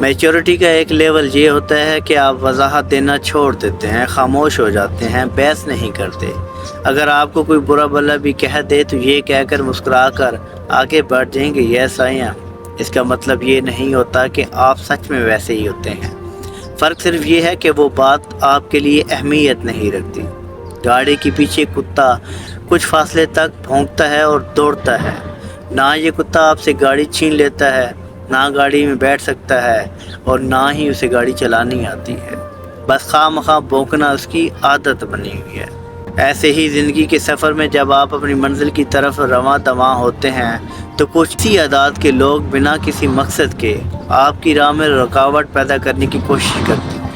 Maturity کا ایک level یہ ہوتا ہے کہ آپ وضاحت دینا چھوڑ دیتے ہیں، خاموش ہو جاتے ہیں، بحث نہیں کرتے۔ اگر آپ کو کوئی برا بھلا بھی کہہ دے تو یہ کہہ کر مسکرا کر آگے بڑھ جائیں گے، یس آئی ایم۔ اس کا مطلب یہ نہیں ہوتا کہ آپ سچ میں ویسے ہی ہوتے ہیں۔ فرق صرف یہ ہے کہ وہ بات آپ کے لیے اہمیت نہیں رکھتی۔ گاڑی کے پیچھے کتا کچھ فاصلے تک بھونکتا ہے اور دوڑتا ہے۔ نہ یہ کتا آپ سے گاڑی چھین لیتا ہے، نہ گاڑی میں بیٹھ سکتا ہے، اور نہ ہی اسے گاڑی چلانی آتی ہے۔ بس خواہ مخواہ بھونکنا اس کی عادت بنی ہوئی ہے۔ ایسے ہی زندگی کے سفر میں جب آپ اپنی منزل کی طرف رواں دواں ہوتے ہیں تو کچھ اسی اعداد کے لوگ بنا کسی مقصد کے آپ کی راہ میں رکاوٹ پیدا کرنے کی کوشش کرتے ہیں۔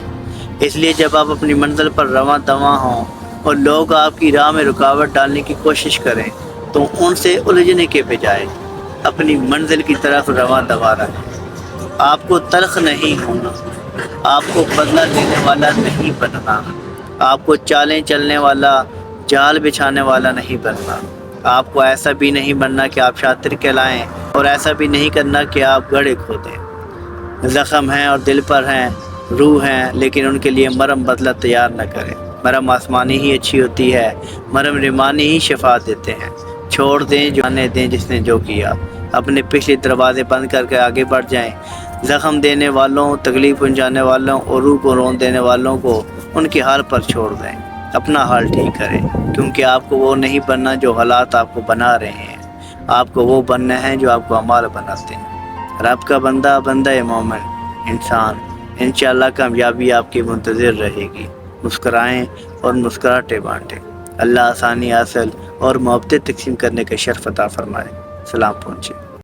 اس لیے جب آپ اپنی منزل پر رواں دواں ہوں اور لوگ آپ کی راہ میں رکاوٹ ڈالنے کی کوشش کریں تو ان سے الجھنے کے بجائے اپنی منزل کی طرف رواں دواں رہیں۔ آپ کو تلخ نہیں ہونا، آپ کو بدلہ دینے والا نہیں بننا، آپ کو چالیں چلنے والا، جال بچھانے والا نہیں بننا۔ آپ کو ایسا بھی نہیں بننا کہ آپ شاطر کہلائیں، اور ایسا بھی نہیں کرنا کہ آپ گڑھے کھودیں۔ زخم ہیں اور دل پر ہیں، روح ہیں، لیکن ان کے لیے مرہم بدلہ تیار نہ کریں۔ مرہم آسمانی ہی اچھی ہوتی ہے، مرہم رومانی ہی شفا دیتے ہیں۔ چھوڑ دیں، جانے دیں جس نے جو کیا، اپنے پچھلے دروازے بند کر کے آگے بڑھ جائیں۔ زخم دینے والوں، تکلیف پہنچانے والوں اور روح کو رون دینے والوں کو ان کے حال پر چھوڑ دیں۔ اپنا حال ٹھیک کریں، کیونکہ آپ کو وہ نہیں بننا جو حالات آپ کو بنا رہے ہیں، آپ کو وہ بننا ہے جو آپ کو اعمال بناتے ہیں۔ رب کا بندہ، بندہ مومن انسان، انشاءاللہ کامیابی آپ کی منتظر رہے گی۔ مسکرائیں اور مسکراہٹیں بانٹیں۔ اللہ آسانی حاصل اور محبتیں تقسیم کرنے کا شرف عطا فرمائے۔ سلام پہنچے۔